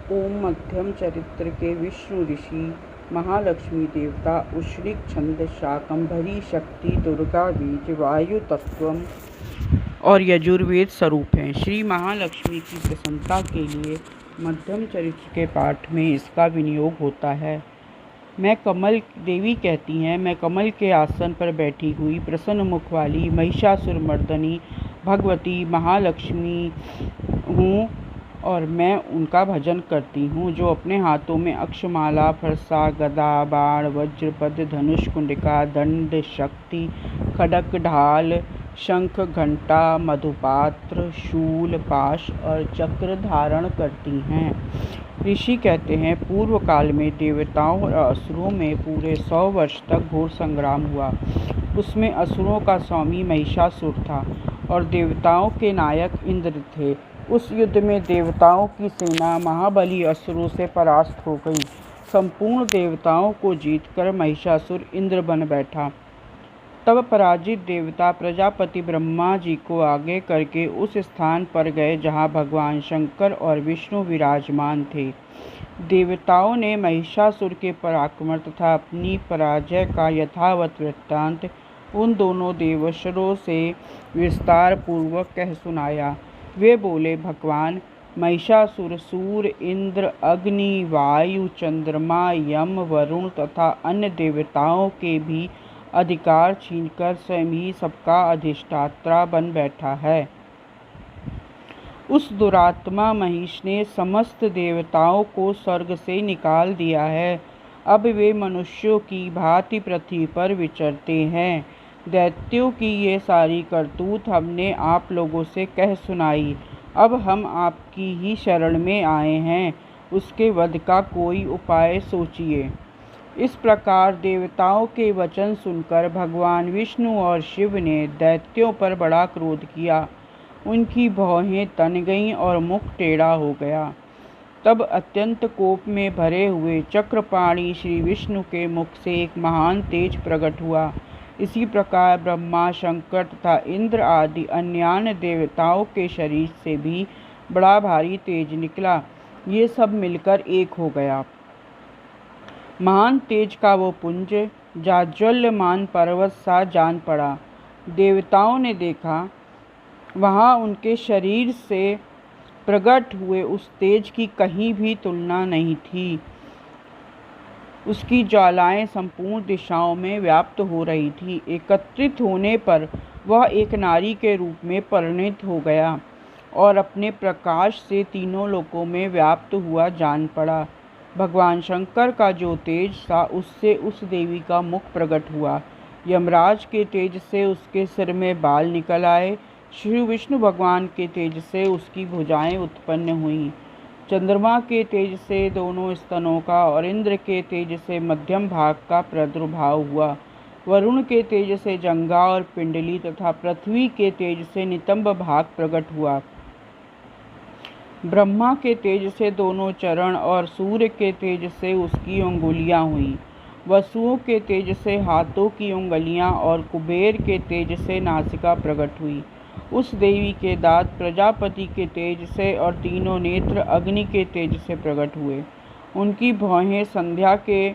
ओम मध्यम चरित्र के विष्णु ऋषि महालक्ष्मी देवता उष्णिक छंद शाकंभरी शक्ति दुर्गा बीज वायु तत्व और यजुर्वेद स्वरूप हैं। श्री महालक्ष्मी की प्रसन्नता के लिए मध्यम चरित्र के पाठ में इसका विनियोग होता है। मैं कमल देवी कहती हैं, मैं कमल के आसन पर बैठी हुई प्रसन्न मुख वाली महिषासुरमर्दिनी भगवती महालक्ष्मी हूँ और मैं उनका भजन करती हूँ, जो अपने हाथों में अक्षमाला, फरसा, गदा, बाण, वज्र, पद्म, धनुष, कुंडिका, दंड, शक्ति, खड्ग, ढाल, शंख, घंटा, मधुपात्र, शूल, पाश और चक्र धारण करती हैं। ऋषि कहते हैं, पूर्व काल में देवताओं और असुरों में पूरे 100 वर्ष तक घोर संग्राम हुआ। उसमें असुरों का स्वामी महिषासुर था और देवताओं के नायक इंद्र थे। उस युद्ध में देवताओं की सेना महाबली असुरों से परास्त हो गई। संपूर्ण देवताओं को जीतकर महिषासुर इंद्र बन बैठा। तब पराजित देवता प्रजापति ब्रह्मा जी को आगे करके उस स्थान पर गए जहाँ भगवान शंकर और विष्णु विराजमान थे। देवताओं ने महिषासुर के पराक्रम तथा अपनी पराजय का यथावत वृत्तांत उन दोनों देवशरों से विस्तार पूर्वक कह सुनाया। वे बोले, भगवान, महिषासुर सूर्य, इंद्र, अग्नि, वायु, चंद्रमा, यम, वरुण तथा अन्य देवताओं के भी अधिकार छीनकर स्वयं ही सबका अधिष्ठाता बन बैठा है। उस दुरात्मा महिष ने समस्त देवताओं को स्वर्ग से निकाल दिया है। अब वे मनुष्यों की भांति पृथ्वी पर विचरते हैं। दैत्यों की ये सारी करतूत हमने आप लोगों से कह सुनाई। अब हम आपकी ही शरण में आए हैं, उसके वध का कोई उपाय सोचिए। इस प्रकार देवताओं के वचन सुनकर भगवान विष्णु और शिव ने दैत्यों पर बड़ा क्रोध किया। उनकी भौहें तन गईं और मुख टेढ़ा हो गया। तब अत्यंत कोप में भरे हुए चक्रपाणी श्री विष्णु के मुख से एक महान तेज प्रकट हुआ। इसी प्रकार ब्रह्मा, शंकर तथा इंद्र आदि अन्य देवताओं के शरीर से भी बड़ा भारी तेज निकला। ये सब मिलकर एक हो गया। महान तेज का वो पुंज जाज्वल्यमान पर्वत सा जान पड़ा। देवताओं ने देखा, वहाँ उनके शरीर से प्रकट हुए उस तेज की कहीं भी तुलना नहीं थी। उसकी ज्वालाएं संपूर्ण दिशाओं में व्याप्त हो रही थी। एकत्रित होने पर वह एक नारी के रूप में परिणित हो गया और अपने प्रकाश से तीनों लोकों में व्याप्त हुआ जान पड़ा। भगवान शंकर का जो तेज था, उससे उस देवी का मुख प्रकट हुआ। यमराज के तेज से उसके सिर में बाल निकल आए। श्री विष्णु भगवान के तेज से उसकी भुजाएं उत्पन्न हुईं। चंद्रमा के तेज से दोनों स्तनों का और इंद्र के तेज से मध्यम भाग का प्रादुर्भाव हुआ। वरुण के तेज से जंघा और पिंडली तथा पृथ्वी के तेज से नितंब भाग प्रकट हुआ। ब्रह्मा के तेज से दोनों चरण और सूर्य के तेज से उसकी अंगुलियां हुईं। वसुओं के तेज से हाथों की उंगलियां और कुबेर के तेज से नासिका प्रकट हुई। उस देवी के दांत प्रजापति के तेज से और तीनों नेत्र अग्नि के तेज से प्रकट हुए। उनकी भौहें संध्या के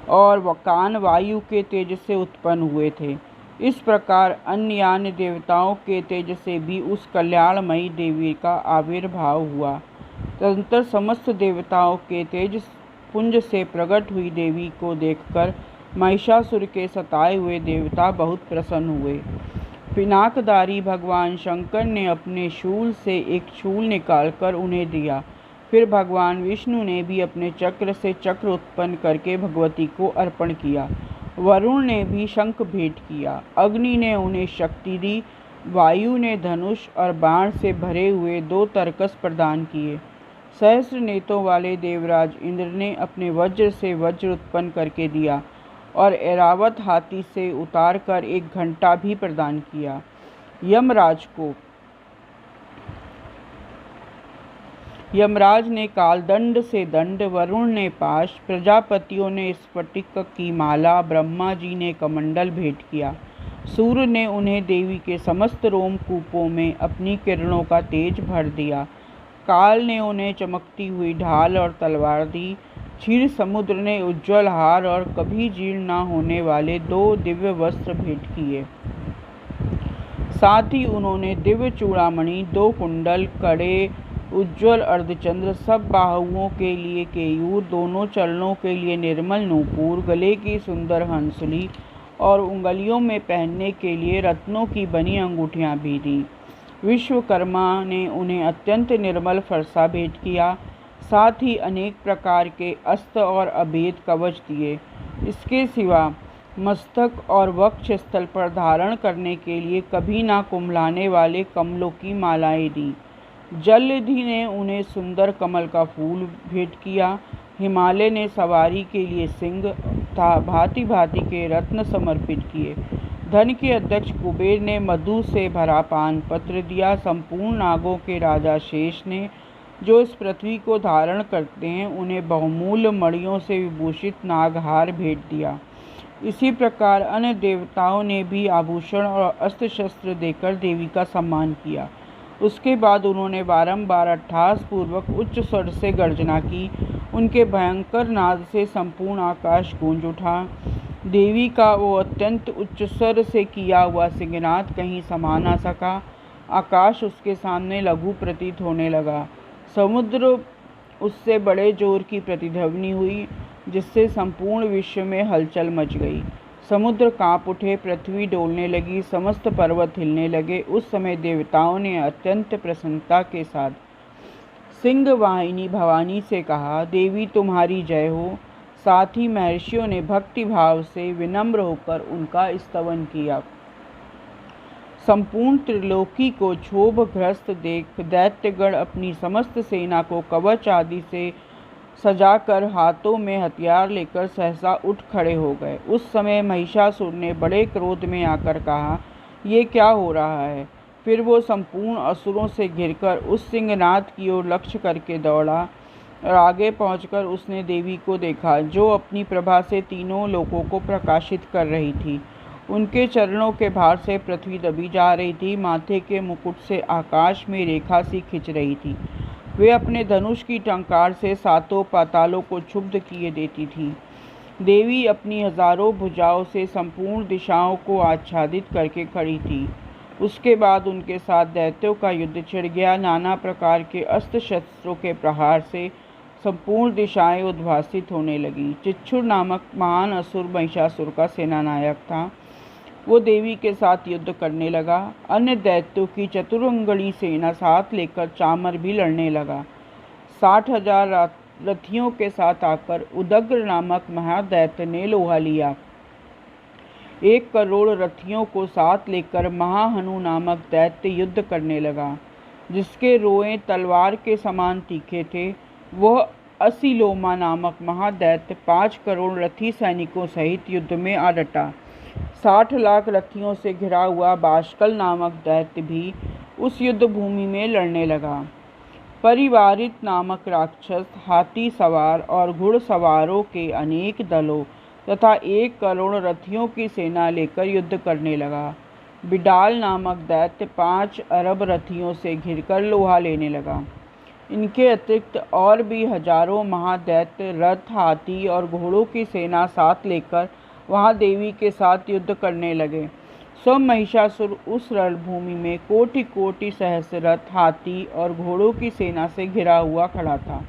और कान वायु के तेज से उत्पन्न हुए थे। इस प्रकार अन्य देवताओं के तेज से भी उस कल्याणमयी देवी का आविर्भाव हुआ। तदंतर समस्त देवताओं के तेज पुंज से प्रकट हुई देवी को देखकर महिषासुर के सताए हुए देवता बहुत प्रसन्न हुए। पिनाकधारी भगवान शंकर ने अपने शूल से एक शूल निकालकर उन्हें दिया। फिर भगवान विष्णु ने भी अपने चक्र से चक्र उत्पन्न करके भगवती को अर्पण किया। वरुण ने भी शंख भेंट किया। अग्नि ने उन्हें शक्ति दी। वायु ने धनुष और बाण से भरे हुए 2 तरकस प्रदान किए। सहस्र नेत्रों वाले देवराज इंद्र ने अपने वज्र से वज्र उत्पन्न करके दिया और ऐरावत हाथी से उतारकर एक घंटा भी प्रदान किया। यमराज ने कालदंड से दंड, वरुण ने पाश, प्रजापतियों ने स्फटिक की माला, ब्रह्मा जी ने कमंडल भेंट किया। सूर्य ने उन्हें देवी के समस्त रोमकूपों में अपनी किरणों का तेज भर दिया। काल ने उन्हें चमकती हुई ढाल और तलवार दी। क्षीर समुद्र ने उज्ज्वल हार और कभी जीर्ण न होने वाले 2 दिव्य वस्त्र भेंट किए। साथ ही उन्होंने दिव्य चूड़ामणि, 2 कुंडल, कड़े, उज्ज्वल अर्धचंद्र, सब बाहुओं के लिए केयूर, दोनों चरणों के लिए निर्मल नूपुर, गले की सुंदर हंसुली और उंगलियों में पहनने के लिए रत्नों की बनी अंगूठियां भी दी। विश्वकर्मा ने उन्हें अत्यंत निर्मल फरसा भेंट किया। साथ ही अनेक प्रकार के अस्त्र और अभेद कवच दिए। इसके सिवा मस्तक और वक्ष स्थल पर धारण करने के लिए कभी ना कुम्हलाने वाले कमलों की मालाएं दी। जलनिधि ने उन्हें सुंदर कमल का फूल भेंट किया। हिमालय ने सवारी के लिए सिंह तथा भांति भांति के रत्न समर्पित किए। धन के अध्यक्ष कुबेर ने मधु से भरा पान पत्र दिया। संपूर्ण नागों के राजा शेष ने, जो इस पृथ्वी को धारण करते हैं, उन्हें बहुमूल्य मणियों से विभूषित नागहार भेंट दिया। इसी प्रकार अन्य देवताओं ने भी आभूषण और अस्त्र शस्त्र देकर देवी का सम्मान किया। उसके बाद उन्होंने बारंबार अट्टहास पूर्वक उच्च स्वर से गर्जना की। उनके भयंकर नाद से संपूर्ण आकाश गूंज उठा। देवी का वो अत्यंत उच्च स्वर से किया हुआ सिंहनाद कहीं समा न सका। आकाश उसके सामने लघु प्रतीत होने लगा। समुद्र उससे बड़े जोर की प्रतिध्वनि हुई, जिससे संपूर्ण विश्व में हलचल मच गई। समुद्र कांप उठे, पृथ्वी डोलने लगी, समस्त पर्वत हिलने लगे। उस समय देवताओं ने अत्यंत प्रसन्नता के साथ सिंह वाहिनी भवानी से कहा, देवी तुम्हारी जय हो। साथ ही महर्षियों ने भक्ति भाव से विनम्र होकर उनका स्तवन किया। संपूर्ण त्रिलोकी को क्षोभग्रस्त देख दैत्यगण अपनी समस्त सेना को कवच आदि से सजाकर हाथों में हथियार लेकर सहसा उठ खड़े हो गए। उस समय महिषासुर ने बड़े क्रोध में आकर कहा, ये क्या हो रहा है। फिर वो संपूर्ण असुरों से घिरकर उस सिंहनाद की ओर लक्ष्य करके दौड़ा और आगे पहुंचकर उसने देवी को देखा, जो अपनी प्रभा से तीनों लोकों को प्रकाशित कर रही थी। उनके चरणों के भार से पृथ्वी दबी जा रही थी। माथे के मुकुट से आकाश में रेखा सी खिंच रही थी। वे अपने धनुष की टंकार से सातों पातालों को क्षुब्ध किए देती थी। देवी अपनी हजारों भुजाओं से संपूर्ण दिशाओं को आच्छादित करके खड़ी थी। उसके बाद उनके साथ दैत्यों का युद्ध छिड़ गया। नाना प्रकार के अस्त्र शस्त्रों के प्रहार से संपूर्ण दिशाएं उद्भासित होने लगी। चिच्छुर नामक महान असुर महिषासुर का सेनानायक था। वो देवी के साथ युद्ध करने लगा। अन्य दैत्यों की चतुरंगणी सेना साथ लेकर चामर भी लड़ने लगा। 60,000 रथियों के साथ आकर उदग्र नामक महादैत्य ने लोहा लिया। 1 करोड़ रथियों को साथ लेकर महाहनु नामक दैत्य युद्ध करने लगा, जिसके रोएं तलवार के समान तीखे थे। वह असिलोमा नामक महादैत्य 5 करोड़ रथी सैनिकों सहित युद्ध में आ डटा। 60 लाख रथियों से घिरा हुआ बाष्कल नामक दैत्य भी उस युद्ध भूमि में लड़ने लगा। परिवारित नामक राक्षस हाथी सवार और घुड़सवारों के अनेक दलों तथा 1 करोड़ रथियों की सेना लेकर युद्ध करने लगा। बिडाल नामक दैत्य 5 अरब रथियों से घिरकर लोहा लेने लगा। इनके अतिरिक्त और भी हजारों महादैत्य रथ, हाथी और घोड़ों की सेना साथ लेकर वहां देवी के साथ युद्ध करने लगे। सो महिषासुर उस रणभूमि में कोटि कोटि सहस्ररथ, हाथी और घोड़ों की सेना से घिरा हुआ खड़ा था।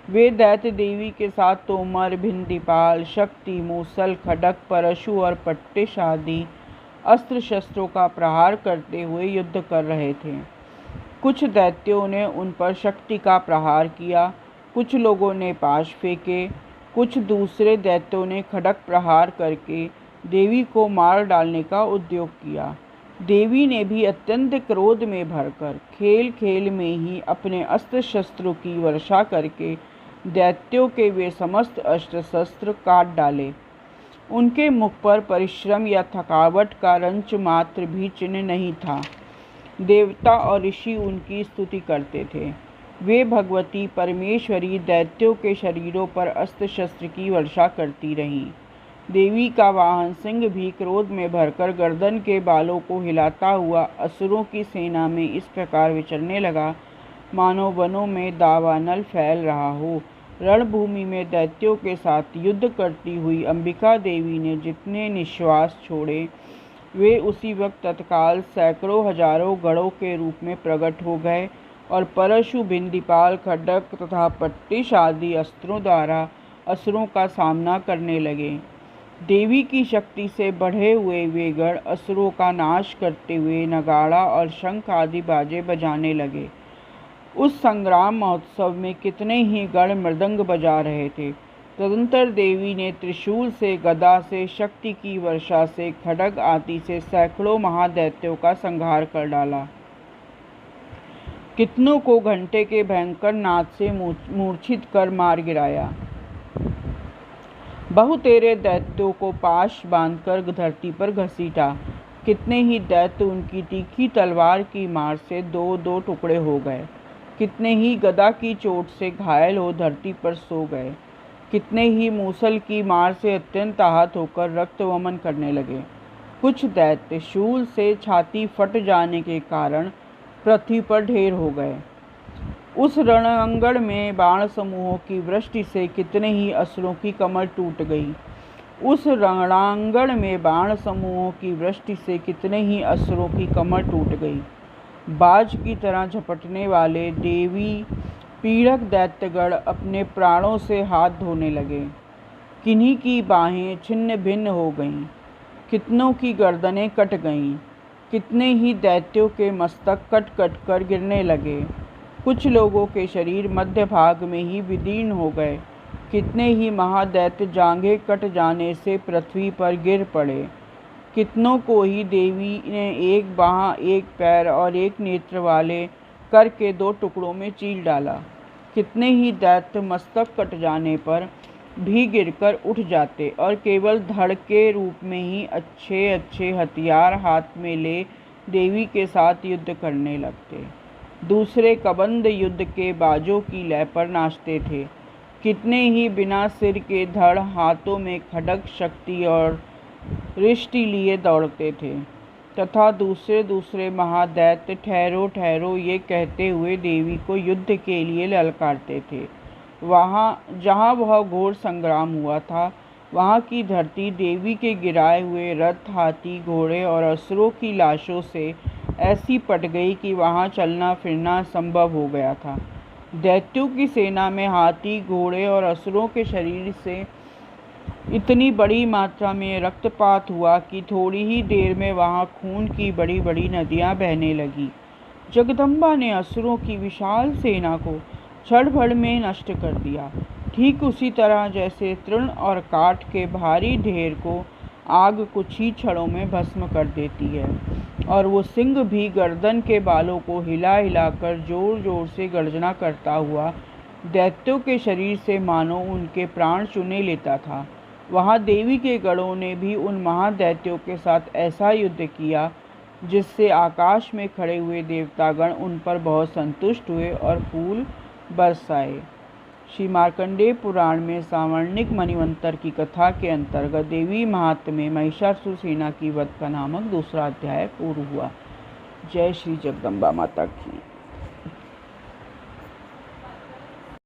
वे दैत्य देवी के साथ तोमर, भिंदीपाल, शक्ति, मूसल, खड्ग, परशु और पट्टिश आदि अस्त्र शस्त्रों का प्रहार करते हुए युद्ध कर रहे थे। कुछ दैत्यों ने उन पर शक्ति का प्रहार किया, कुछ लोगों ने पाश फेंके, कुछ दूसरे दैत्यों ने खड्ग प्रहार करके देवी को मार डालने का उद्योग किया। देवी ने भी अत्यंत क्रोध में भरकर खेल खेल में ही अपने अस्त्र शस्त्रों की वर्षा करके दैत्यों के वे समस्त अस्त्र शस्त्र काट डाले। उनके मुख पर परिश्रम या थकावट का रंच मात्र भी चिन्ह नहीं था। देवता और ऋषि उनकी स्तुति करते थे। वे भगवती परमेश्वरी दैत्यों के शरीरों पर अस्त्र शस्त्र की वर्षा करती रहीं। देवी का वाहन सिंह भी क्रोध में भरकर गर्दन के बालों को हिलाता हुआ असुरों की सेना में इस प्रकार विचरने लगा। मानो वनों में दावानल फैल रहा हो। रणभूमि में दैत्यों के साथ युद्ध करती हुई अंबिका देवी ने जितने निश्वास छोड़े, वे उसी वक्त तत्काल सैकड़ों हजारों गढ़ों के रूप में प्रकट हो गए और परशु, भिंदीपाल, खड्ग तथा पट्टिश आदि अस्त्रों द्वारा असुरों का सामना करने लगे। देवी की शक्ति से बढ़े हुए वे गण असुरों का नाश करते हुए नगाड़ा और शंख आदि बाजे बजाने लगे। उस संग्राम महोत्सव में कितने ही गण मृदंग बजा रहे थे। तदंतर देवी ने त्रिशूल से, गदा से, शक्ति की वर्षा से, खड्ग आदि से सैकड़ों महादैत्यों का संहार कर डाला। कितनों को घंटे के भयंकर नाद से मूर्छित कर मार गिराया। बहुतेरे दैत्यों को पाश बांधकर धरती पर घसीटा। कितने ही दैत्य उनकी तीखी तलवार की मार से दो दो टुकड़े हो गए। कितने ही गदा की चोट से घायल हो धरती पर सो गए। कितने ही मूसल की मार से अत्यंत आहत होकर रक्त वमन करने लगे। कुछ दैत्य शूल से छाती फट जाने के कारण पृथ्वी पर ढेर हो गए। उस रणांगण में बाण समूहों की वृष्टि से कितने ही असुरों की कमर टूट गई। उस रणांगण में बाण समूहों की वृष्टि से कितने ही असुरों की कमर टूट गई। बाज की तरह झपटने वाले देवी पीड़क दैत्यगण अपने प्राणों से हाथ धोने लगे। किन्हीं की बाहें छिन्न भिन्न हो गईं, कितनों की गर्दनें कट गईं। कितने ही दैत्यों के मस्तक कट कट कर गिरने लगे। कुछ लोगों के शरीर मध्य भाग में ही विदीर्ण हो गए। कितने ही महादैत्य जांघें कट जाने से पृथ्वी पर गिर पड़े। कितनों को ही देवी ने एक बाह, एक पैर और एक नेत्र वाले करके दो टुकड़ों में चीर डाला। कितने ही दैत्य मस्तक कट जाने पर भी गिरकर उठ जाते और केवल धड़ के रूप में ही अच्छे अच्छे हथियार हाथ में ले देवी के साथ युद्ध करने लगते। दूसरे कबंध युद्ध के बाजों की लय पर नाचते थे। कितने ही बिना सिर के धड़ हाथों में खड्ग, शक्ति और रिष्टि लिए दौड़ते थे तथा दूसरे महादैत्य ठहरो ठहरो ये कहते हुए देवी को युद्ध के लिए ललकारते थे। जहाँ वह घोर संग्राम हुआ था, वहाँ की धरती देवी के गिराए हुए रथ, हाथी, घोड़े और असुरों की लाशों से ऐसी पट गई कि वहाँ चलना फिरना संभव हो गया था। दैत्यों की सेना में हाथी, घोड़े और असुरों के शरीर से इतनी बड़ी मात्रा में रक्तपात हुआ कि थोड़ी ही देर में वहाँ खून की बड़ी बड़ी नदियाँ बहने लगी। जगदम्बा ने असुरों की विशाल सेना को क्षण भर में नष्ट कर दिया। ठीक उसी तरह जैसे तृण और काठ के भारी ढेर को आग कुछ ही क्षणों में भस्म कर देती है, और वो सिंह भी गर्दन के बालों को हिला हिलाकर जोर जोर से गर्जना करता हुआ दैत्यों के शरीर से मानो उनके प्राण चुने लेता था। वहाँ देवी के गणों ने भी उन महादैत्यों के साथ ऐसा युद्ध किया जिससे आकाश में खड़े हुए देवतागण उन पर बहुत संतुष्ट हुए और फूल बरसाए। श्री मार्कंडेय पुराण में सावर्णिक मन्वंतर की कथा के अंतर्गत देवी महात्म्य में महिषासुर सेना की वध का नामक दूसरा अध्याय पूर्ण हुआ। जय श्री जगदम्बा माता की।